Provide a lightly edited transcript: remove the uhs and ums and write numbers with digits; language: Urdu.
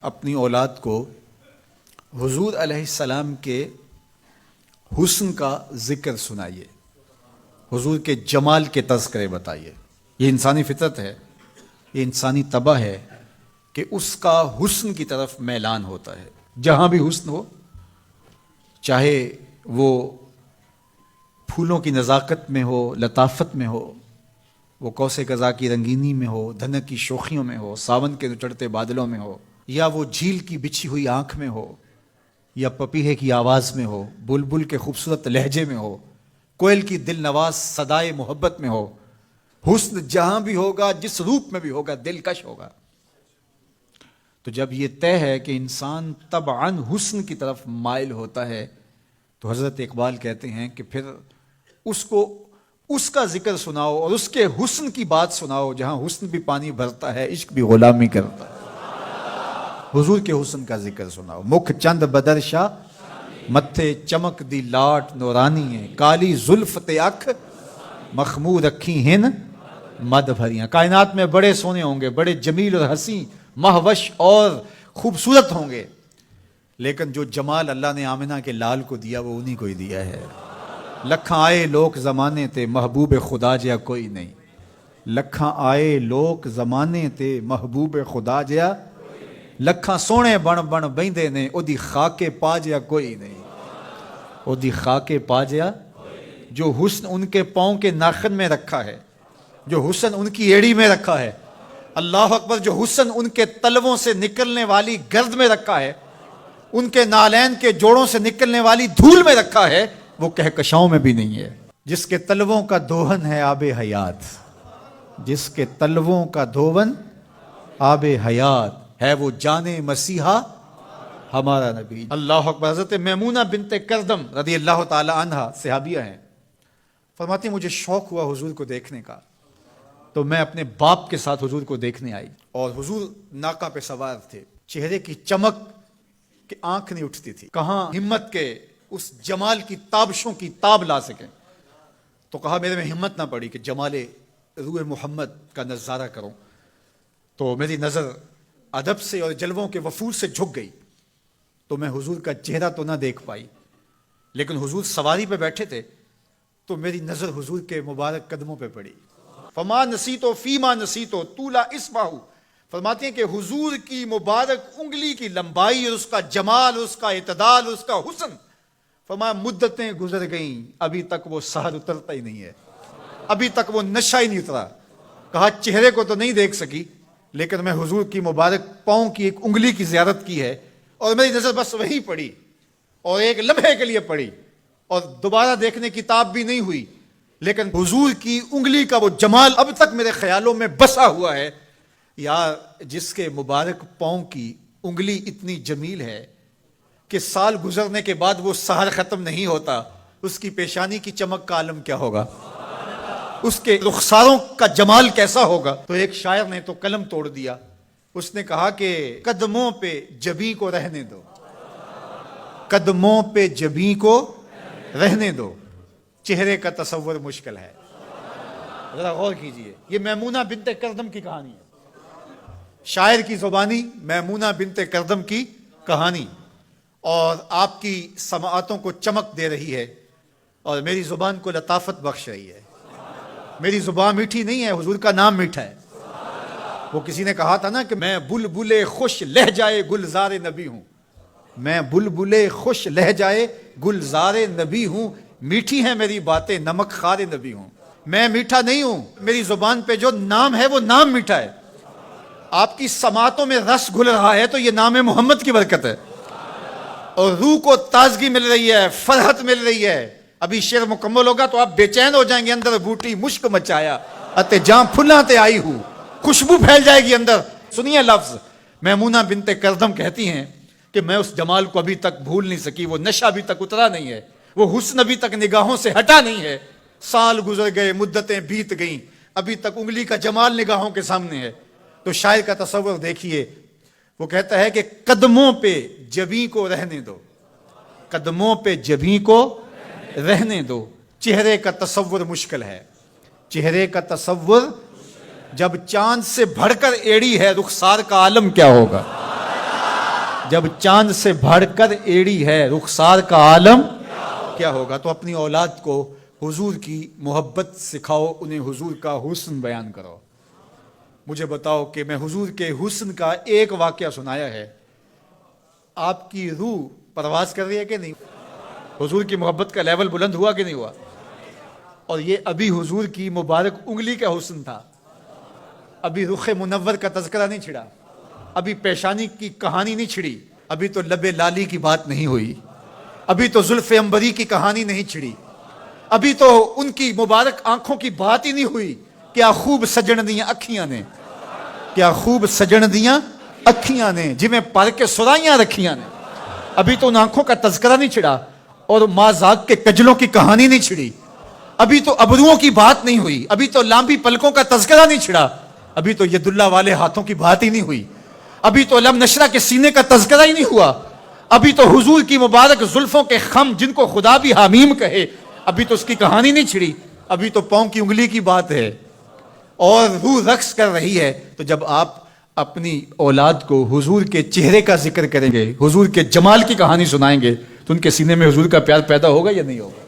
اپنی اولاد کو حضور علیہ السلام کے حسن کا ذکر سنائیے، حضور کے جمال کے تذکرے بتائیے۔ یہ انسانی فطرت ہے، یہ انسانی طبع ہے کہ اس کا حسن کی طرف میلان ہوتا ہے۔ جہاں بھی حسن ہو، چاہے وہ پھولوں کی نزاکت میں ہو، لطافت میں ہو، وہ کوس قزا کی رنگینی میں ہو، دھنک کی شوخیوں میں ہو، ساون کے چڑھتے بادلوں میں ہو، یا وہ جھیل کی بچھی ہوئی آنکھ میں ہو، یا پپیہے کی آواز میں ہو، بلبل کے خوبصورت لہجے میں ہو، کوئل کی دل نواز صدائے محبت میں ہو، حسن جہاں بھی ہوگا، جس روپ میں بھی ہوگا، دلکش ہوگا۔ تو جب یہ طے ہے کہ انسان طبعاً حسن کی طرف مائل ہوتا ہے، تو حضرت اقبال کہتے ہیں کہ پھر اس کو اس کا ذکر سناؤ اور اس کے حسن کی بات سناؤ، جہاں حسن بھی پانی بھرتا ہے، عشق بھی غلامی کرتا ہے۔ حضور کے حسن کا ذکر سناؤ۔ مکھ چند بدرشا متھے چمک دی لاٹ نورانی ہے، کالی زلف تے اکھ مخمور رکھی ہن مد بھریاں۔ کائنات میں بڑے سونے ہوں گے، بڑے جمیل اور حسین، مہوش اور خوبصورت ہوں گے، لیکن جو جمال اللہ نے آمنہ کے لال کو دیا وہ انہی کو ہی دیا ہے۔ لکھاں آئے لوک زمانے تے محبوب خدا جیا کوئی نہیں، لکھاں آئے لوک زمانے تے محبوب خدا جیا، لکھاں سونے بن بن بہندے نے او دی خاکے پا جیا کوئی نہیں، او دی خاکے پا جیا۔ جو حسن ان کے پاؤں کے ناخن میں رکھا ہے، جو حسن ان کی ایڑی میں رکھا ہے، اللہ اکبر، جو حسن ان کے تلووں سے نکلنے والی گرد میں رکھا ہے، ان کے نالین کے جوڑوں سے نکلنے والی دھول میں رکھا ہے، وہ کہکشاؤں میں بھی نہیں ہے۔ جس کے تلووں کا دھون ہے آب حیات، جس کے تلووں کا دھون آب حیات ہے، وہ جان مسیحا ہمارا نبی۔ اللہ اکبر۔ حضرت میمونہ بنت کردم رضی اللہ تعالی عنہ صحابیہ ہیں، فرماتی مجھے شوق ہوا حضور کو دیکھنے کا، تو میں اپنے باپ کے ساتھ حضور کو دیکھنے آئی، اور حضور ناقہ پہ سوار تھے، چہرے کی چمک کہ آنکھ نہیں اٹھتی تھی، کہاں ہمت کے اس جمال کی تابشوں کی تاب لا سکیں۔ تو کہا میرے میں ہمت نہ پڑی کہ جمال روح محمد کا نظارہ کروں، تو میری نظر ادب سے اور جلووں کے وفور سے جھک گئی، تو میں حضور کا چہرہ تو نہ دیکھ پائی، لیکن حضور سواری پہ بیٹھے تھے تو میری نظر حضور کے مبارک قدموں پہ پڑی۔ فما نسیتو فیما نسیتو طولا اسباہو، فرماتے ہیں کہ حضور کی مبارک انگلی کی لمبائی اور اس کا جمال، اس کا اعتدال، اس کا حسن، فرمایا مدتیں گزر گئیں، ابھی تک وہ سحر اترتا ہی نہیں ہے، ابھی تک وہ نشہ ہی نہیں اترا۔ کہا چہرے کو تو نہیں دیکھ سکی، لیکن میں حضور کی مبارک پاؤں کی ایک انگلی کی زیارت کی ہے، اور میری نظر بس وہیں پڑی، اور ایک لمحے کے لیے پڑی، اور دوبارہ دیکھنے کی تاب بھی نہیں ہوئی، لیکن حضور کی انگلی کا وہ جمال اب تک میرے خیالوں میں بسا ہوا ہے۔ یا جس کے مبارک پاؤں کی انگلی اتنی جمیل ہے کہ سال گزرنے کے بعد وہ سحر ختم نہیں ہوتا، اس کی پیشانی کی چمک کا عالم کیا ہوگا، اس کے رخساروں کا جمال کیسا ہوگا۔ تو ایک شاعر نے تو قلم توڑ دیا، اس نے کہا کہ قدموں پہ جبیں کو رہنے دو، قدموں پہ جبیں کو رہنے دو، چہرے کا تصور مشکل ہے۔ ذرا غور کیجئے، یہ میمونہ بنت کردم کی کہانی ہے، شاعر کی زبانی میمونہ بنت کردم کی کہانی، اور آپ کی سماعتوں کو چمک دے رہی ہے اور میری زبان کو لطافت بخش رہی ہے۔ میری زبان میٹھی نہیں ہے، حضور کا نام میٹھا ہے۔ وہ کسی نے کہا تھا نا کہ میں بلبل خوش لہجائے گلزار نبی ہوں، میں بلبل خوش لہجائے گلزار نبی ہوں، میٹھی ہیں میری باتیں نمک خار نبی ہوں۔ میں میٹھا نہیں ہوں، میری زبان پہ جو نام ہے وہ نام میٹھا ہے۔ آپ کی سماعتوں میں رس گھل رہا ہے تو یہ نام محمد کی برکت ہے، اور روح کو تازگی مل رہی ہے، فرحت مل رہی ہے۔ ابھی شعر مکمل ہوگا تو آپ بے چین ہو جائیں گے، اندر بوٹی مشک مچایا اتے جاں پھلاں تے آئی ہوں، خوشبو پھیل جائے گی اندر۔ سنیے لفظ، میمونہ بنت کردم کہتی ہیں کہ میں اس جمال کو ابھی تک بھول نہیں سکی، وہ نشہ ابھی تک اترا نہیں ہے، وہ حسن ابھی تک نگاہوں سے ہٹا نہیں ہے۔ سال گزر گئے، مدتیں بیت گئیں، ابھی تک انگلی کا جمال نگاہوں کے سامنے ہے۔ تو شاعر کا تصور دیکھیے، وہ کہتا ہے کہ قدموں پہ جبیں کو رہنے دو، قدموں پہ جبیں کو رہنے دو، چہرے کا تصور مشکل ہے، چہرے کا تصور، جب چاند سے بڑھ کر ایڑی ہے رخسار کا عالم کیا ہوگا۔ جب چاند سے بڑھ کر ایڑی ہے رخسار کا عالم کیا ہوگا. تو اپنی اولاد کو حضور کی محبت سکھاؤ, انہیں حضور کا حسن بیان کرو. مجھے بتاؤ کہ میں حضور کے حسن کا ایک واقعہ سنایا ہے, آپ کی روح پرواز کر رہی ہے کہ نہیں؟ حضور کی محبت کا لیول بلند ہوا کہ نہیں ہوا؟ اور یہ ابھی حضور کی مبارک انگلی کا حسن تھا, ابھی رخ منور کا تذکرہ نہیں چھڑا, ابھی پیشانی کی کہانی نہیں چھڑی, ابھی تو لب لالی کی بات نہیں ہوئی, ابھی تو زلف عنبری کی کہانی نہیں چھڑی, ابھی تو ان کی مبارک آنکھوں کی بات ہی نہیں ہوئی. کیا خوب سجن دیاں اکھیاں نے, کیا خوب سجن دیاں اکھیاں نے, جی میں پر کے سرائیاں رکھیاں نے. ابھی تو ان آنکھوں کا تذکرہ نہیں چھڑا اور مازاق کے کجلوں کی کہانی نہیں چھڑی, ابھی تو ابروؤں کی بات نہیں ہوئی, ابھی تو لامبی پلکوں کا تذکرہ نہیں چھڑا, ابھی تو ید اللہ والے ہاتھوں کی بات ہی نہیں ہوئی, ابھی تو علم نشرہ کے سینے کا تذکرہ ہی نہیں ہوا, ابھی تو حضور کی مبارک زلفوں کے خم جن کو خدا بھی حمیم کہے, ابھی تو اس کی کہانی نہیں چھڑی, ابھی تو پاؤں کی انگلی کی بات ہے اور روح رقص کر رہی ہے. تو جب آپ اپنی اولاد کو حضور کے چہرے کا ذکر کریں گے, حضور کے جمال کی کہانی سنائیں گے, تو ان کے سینے میں حضور کا پیار پیدا ہوگا یا نہیں ہوگا؟